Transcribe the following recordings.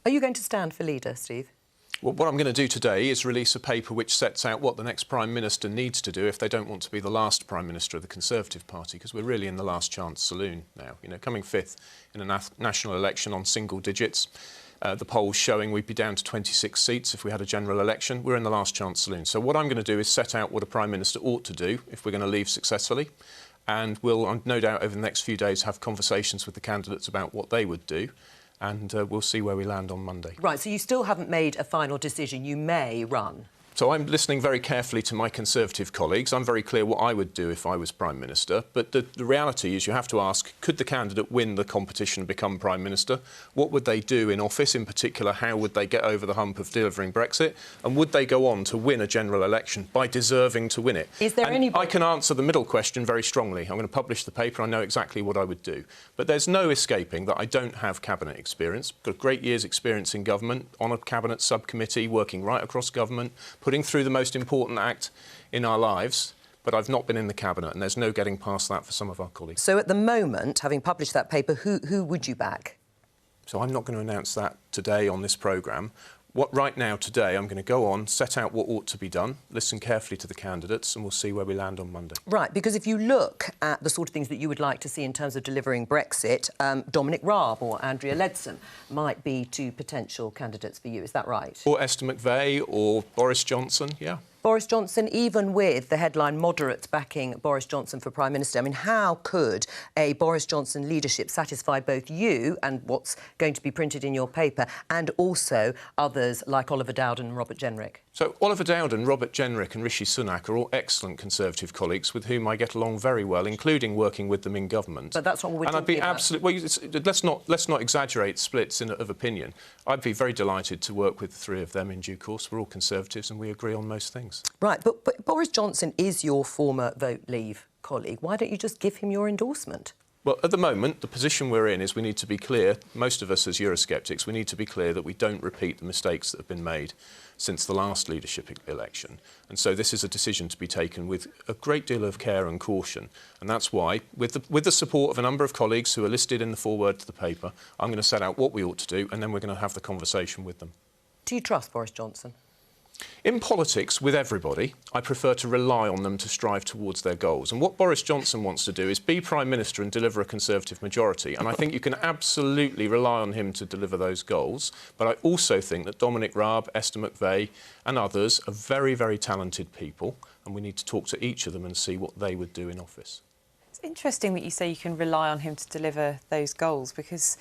Are you going to stand for leader, Steve? Well, what I'm going to do today is release a paper which sets out what the next Prime Minister needs to do if they don't want to be the last Prime Minister of the Conservative Party, because we're really in the last chance saloon now. You know, coming fifth in a national election on single digits, the polls showing we'd be down to 26 seats if we had a general election. We're in the last chance saloon. So what I'm going to do is set out what a Prime Minister ought to do if we're going to leave successfully. And we'll, no doubt, over the next few days have conversations with the candidates about what they would do. And we'll see where we land on Monday. Right, so you still haven't made a final decision. You may run. So I'm listening very carefully to my Conservative colleagues. I'm very clear what I would do if I was Prime Minister. But the reality is you have to ask, could the candidate win the competition and become Prime Minister? What would they do in office? In particular, how would they get over the hump of delivering Brexit? And would they go on to win a general election by deserving to win it? Is there anybody... I can answer the middle question very strongly. I'm going to publish the paper. I know exactly what I would do. But there's no escaping that I don't have cabinet experience. I've got a great year's experience in government, on a cabinet subcommittee, working right across government, putting through the most important act in our lives, but I've not been in the cabinet, and there's no getting past that for some of our colleagues. So at the moment, having published that paper, who would you back? So I'm not going to announce that today on this programme. Right now, today, I'm going to go on, set out what ought to be done, listen carefully to the candidates, and we'll see where we land on Monday. Right, because if you look at the sort of things that you would like to see in terms of delivering Brexit, Dominic Raab or Andrea Leadsom might be two potential candidates for you. Is that right? Or Esther McVey or Boris Johnson, yeah. Boris Johnson, even with the headline moderates backing Boris Johnson for Prime Minister, I mean, how could a Boris Johnson leadership satisfy both you and what's going to be printed in your paper and also others like Oliver Dowden and Robert Jenrick? So Oliver Dowden, Robert Jenrick and Rishi Sunak are all excellent Conservative colleagues with whom I get along very well, including working with them in government. But that's not what we're talking about. Well, let's not exaggerate splits of opinion. I'd be very delighted to work with the three of them in due course. We're all Conservatives and we agree on most things. Right, but Boris Johnson is your former Vote Leave colleague. Why don't you just give him your endorsement? Well, at the moment, the position we're in is we need to be clear, most of us as Eurosceptics, we need to be clear that we don't repeat the mistakes that have been made since the last leadership election. And so this is a decision to be taken with a great deal of care and caution. And that's why, with the support of a number of colleagues who are listed in the foreword to the paper, I'm going to set out what we ought to do and then we're going to have the conversation with them. Do you trust Boris Johnson? In politics, with everybody, I prefer to rely on them to strive towards their goals. And what Boris Johnson wants to do is be Prime Minister and deliver a Conservative majority. And I think you can absolutely rely on him to deliver those goals. But I also think that Dominic Raab, Esther McVey and others are very, very talented people. And we need to talk to each of them and see what they would do in office. It's interesting that you say you can rely on him to deliver those goals, because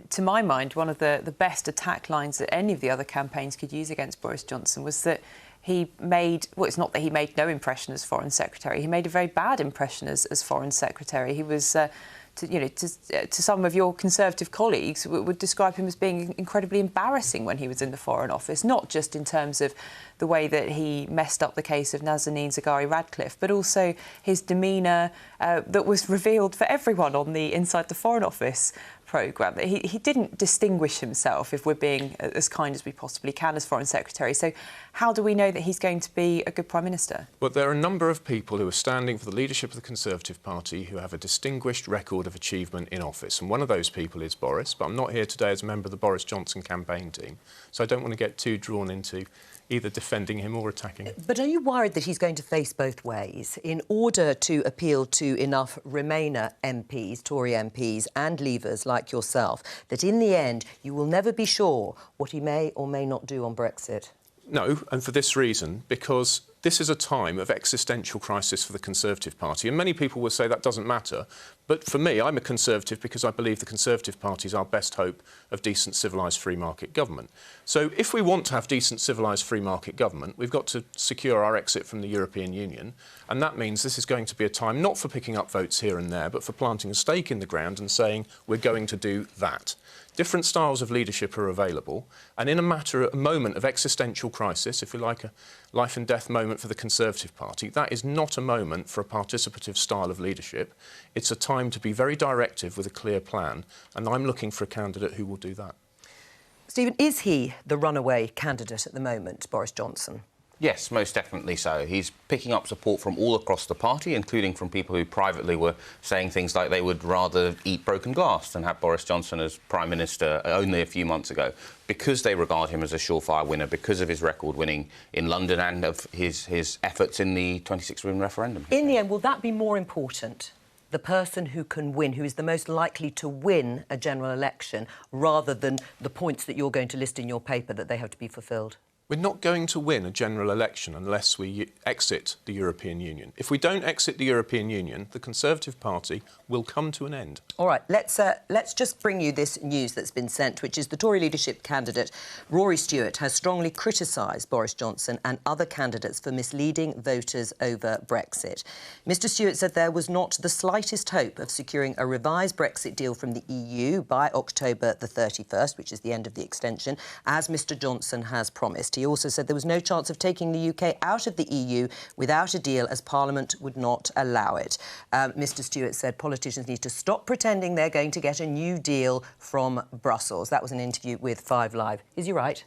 to my mind, one of the best attack lines that any of the other campaigns could use against Boris Johnson was that he made... Well, it's not that he made no impression as Foreign Secretary. He made a very bad impression as Foreign Secretary. He was, to some of your Conservative colleagues, would describe him as being incredibly embarrassing when he was in the Foreign Office, not just in terms of the way that he messed up the case of Nazanin Zaghari-Ratcliffe, but also his demeanour that was revealed for everyone on the Inside the Foreign Office programme. He didn't distinguish himself, if we're being as kind as we possibly can, as Foreign Secretary. So how do we know that he's going to be a good Prime Minister? Well, there are a number of people who are standing for the leadership of the Conservative Party who have a distinguished record of achievement in office. And one of those people is Boris, but I'm not here today as a member of the Boris Johnson campaign team, so I don't want to get too drawn into either defending him or attacking him. But are you worried that he's going to face both ways in order to appeal to enough Remainer MPs, Tory MPs and Leavers like yourself, that in the end you will never be sure what he may or may not do on Brexit? No, and for this reason, because this is a time of existential crisis for the Conservative Party, and many people will say that doesn't matter. But for me, I'm a Conservative because I believe the Conservative Party is our best hope of decent, civilised, free market government. So if we want to have decent, civilised, free market government, we've got to secure our exit from the European Union, and that means this is going to be a time not for picking up votes here and there, but for planting a stake in the ground and saying we're going to do that. Different styles of leadership are available, and in a moment of existential crisis, if you like, a life and death moment for the Conservative Party, that is not a moment for a participative style of leadership. It's a time to be very directive with a clear plan, and I'm looking for a candidate who will do that. Stephen, is he the runaway candidate at the moment, Boris Johnson? Yes, most definitely so. He's picking up support from all across the party, including from people who privately were saying things like they would rather eat broken glass than have Boris Johnson as Prime Minister only a few months ago, because they regard him as a surefire winner, because of his record winning in London and of his efforts in the 26-room referendum. In the end, will that be more important? The person who can win, who is the most likely to win a general election, rather than the points that you're going to list in your paper that they have to be fulfilled? We're not going to win a general election unless we exit the European Union. If we don't exit the European Union, the Conservative Party will come to an end. All right, let's just bring you this news that's been sent, which is the Tory leadership candidate Rory Stewart has strongly criticised Boris Johnson and other candidates for misleading voters over Brexit. Mr Stewart said there was not the slightest hope of securing a revised Brexit deal from the EU by October the 31st, which is the end of the extension, as Mr Johnson has promised. He also said there was no chance of taking the UK out of the EU without a deal, as Parliament would not allow it. Mr Stewart said politicians need to stop pretending they're going to get a new deal from Brussels. That was an interview with 5 Live. Is he right?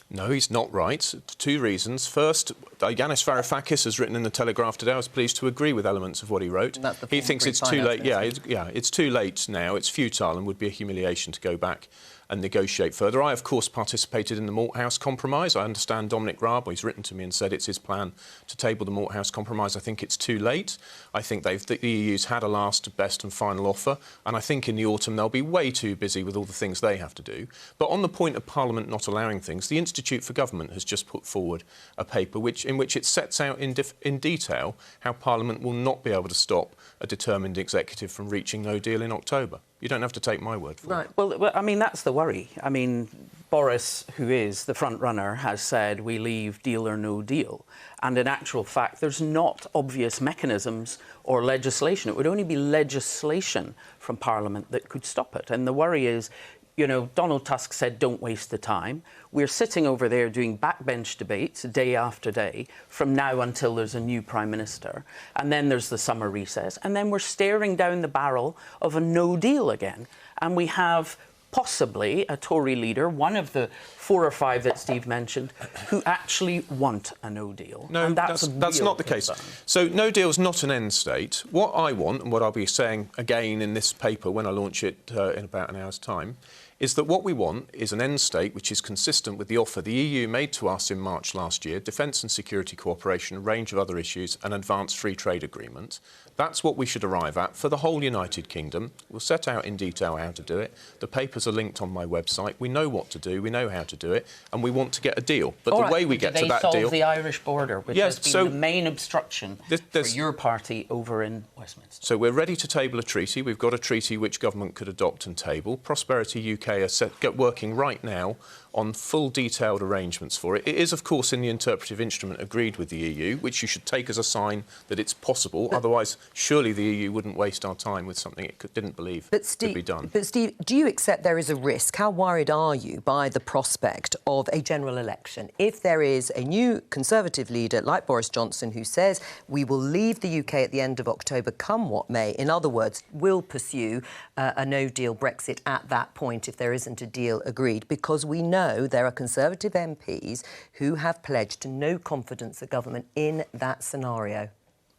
No, he's not right. 2 reasons. First, Yanis Varoufakis has written in the Telegraph today. I was pleased to agree with elements of what he wrote. He thinks it's too late. It's too late now. It's futile and would be a humiliation to go back and negotiate further. I, of course, participated in the Malthouse Compromise. I understand Dominic Raab, he's written to me and said it's his plan to table the Malthouse Compromise. I think it's too late. I think the EU's had a last, best and final offer, and I think in the autumn they'll be way too busy with all the things they have to do. But on the point of Parliament not allowing things, the Institute for Government has just put forward a paper in which it sets out in detail how Parliament will not be able to stop a determined executive from reaching no deal in October. You don't have to take my word for it. Well, I mean, that's the worry. I mean, Boris, who is the front runner, has said we leave deal or no deal. And in actual fact, there's not obvious mechanisms or legislation. It would only be legislation from Parliament that could stop it. And the worry is, you know, Donald Tusk said, don't waste the time. We're sitting over there doing backbench debates day after day from now until there's a new Prime Minister. And then there's the summer recess. And then we're staring down the barrel of a no deal again. And we have possibly a Tory leader, one of the 4 or 5 that Steve mentioned, who actually want a no deal. No, that's not the case. So no deal is not an end state. What I want, and what I'll be saying again in this paper when I launch it in about an hour's time, is that what we want is an end state which is consistent with the offer the EU made to us in March last year, defence and security cooperation, a range of other issues, an advanced free trade agreement. That's what we should arrive at for the whole United Kingdom. We'll set out in detail how to do it. The papers are linked on my website. We know what to do, we know how to do it, and we want to get a deal. But the way we get to that deal... They solve the Irish border, which has been the main obstruction for your party over in Westminster. So we're ready to table a treaty. We've got a treaty which government could adopt and table. Prosperity UK are working right now on full detailed arrangements for it. It is, of course, in the interpretive instrument agreed with the EU, which you should take as a sign that it's possible. Otherwise, surely the EU wouldn't waste our time with something it didn't believe could be done. But, Steve, do you accept there is a risk? How worried are you by the prospect of a general election? If there is a new Conservative leader like Boris Johnson who says we will leave the UK at the end of October, come what may, in other words, will pursue a no-deal Brexit at that point if there isn't a deal agreed, because we know there are Conservative MPs who have pledged no confidence of government in that scenario.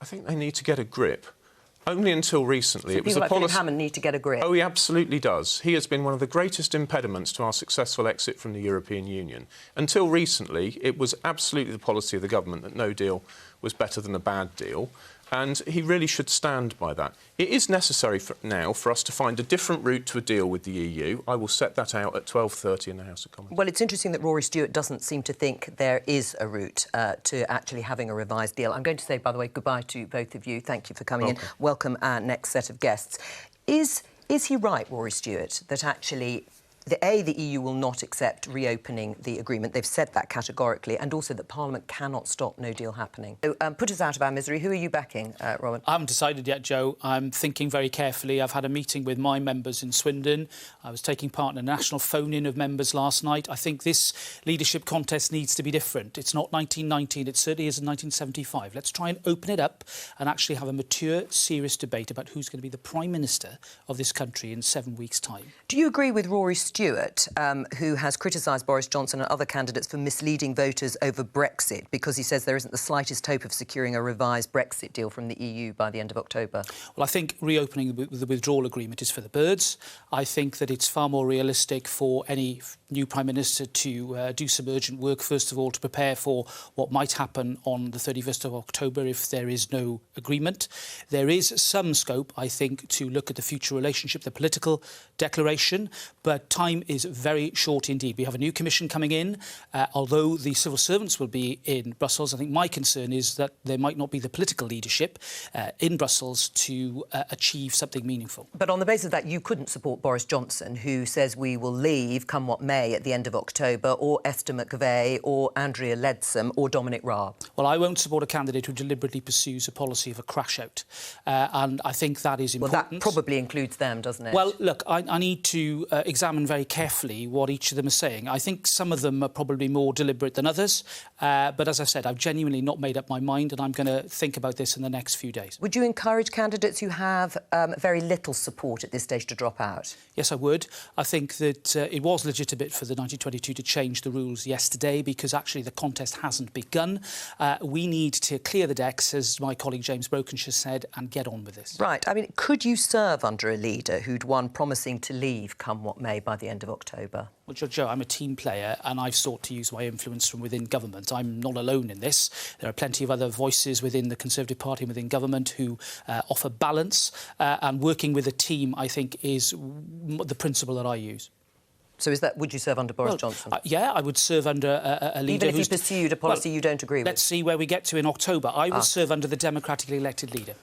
I think they need to get a grip. Only until recently, so it was a policy. policy. Hammond need to get a grip. Oh, he absolutely does. He has been one of the greatest impediments to our successful exit from the European Union. Until recently, it was absolutely the policy of the government that no deal was better than a bad deal. And he really should stand by that. It is necessary now for us to find a different route to a deal with the EU. I will set that out at 12:30 in the House of Commons. Well, it's interesting that Rory Stewart doesn't seem to think there is a route to actually having a revised deal. I'm going to say, by the way, goodbye to both of you. Thank you for coming in. Welcome our next set of guests. Is he right, Rory Stewart, that actually... the EU will not accept reopening the agreement. They've said that categorically, and also that Parliament cannot stop no deal happening. So, put us out of our misery. Who are you backing, Robin? I haven't decided yet, Joe. I'm thinking very carefully. I've had a meeting with my members in Swindon. I was taking part in a national phone-in of members last night. I think this leadership contest needs to be different. It's not 1919. It certainly isn't 1975. Let's try and open it up and actually have a mature, serious debate about who's going to be the Prime Minister of this country in 7 weeks' time. Do you agree with Rory Stewart Stewart, who has criticised Boris Johnson and other candidates for misleading voters over Brexit because he says there isn't the slightest hope of securing a revised Brexit deal from the EU by the end of October. Well, I think reopening the withdrawal agreement is for the birds. I think that it's far more realistic for any new Prime Minister to do some urgent work, first of all, to prepare for what might happen on the 31st of October if there is no agreement. There is some scope, I think, to look at the future relationship, the political declaration, but time is very short indeed. We have a new commission coming in. Although the civil servants will be in Brussels, I think my concern is that there might not be the political leadership in Brussels to achieve something meaningful. But on the basis of that, you couldn't support Boris Johnson, who says we will leave, come what may, at the end of October, or Esther McVey, or Andrea Leadsom, or Dominic Raab. Well, I won't support a candidate who deliberately pursues a policy of a crash-out. And I think that is important. Well, that probably includes them, doesn't it? Well, look, I need to examine very carefully what each of them are saying. I think some of them are probably more deliberate than others. But as I said, I've genuinely not made up my mind, and I'm going to think about this in the next few days. Would you encourage candidates who have very little support at this stage to drop out? Yes, I would. I think that it was legitimate for the 1922 to change the rules yesterday because actually the contest hasn't begun. We need to clear the decks, as my colleague James Brokenshire said, and get on with this. Right. I mean, could you serve under a leader who'd won promising to leave come what may by the end of October? Well, Joe, I'm a team player and I've sought to use my influence from within government. I'm not alone in this. There are plenty of other voices within the Conservative Party and within government who offer balance. And working with a team, I think, is the principle that I use. So would you serve under Boris Johnson? Yeah, I would serve under a leader even if he pursued a policy you don't agree with? Let's see where we get to in October. I will serve under the democratically elected leader.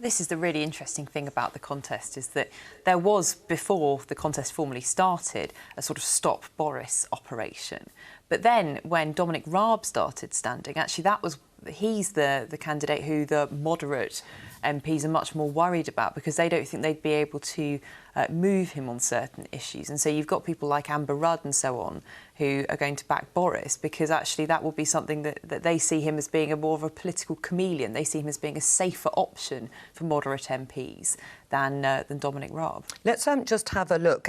This is the really interesting thing about the contest, is that there was, before the contest formally started, a sort of stop Boris operation. But then when Dominic Raab started standing, actually he's the candidate who the moderate MPs are much more worried about because they don't think they'd be able to move him on certain issues. And so you've got people like Amber Rudd and so on who are going to back Boris because actually that will be something that they see him as being more of a political chameleon. They see him as being a safer option for moderate MPs than Dominic Raab. Let's just have a look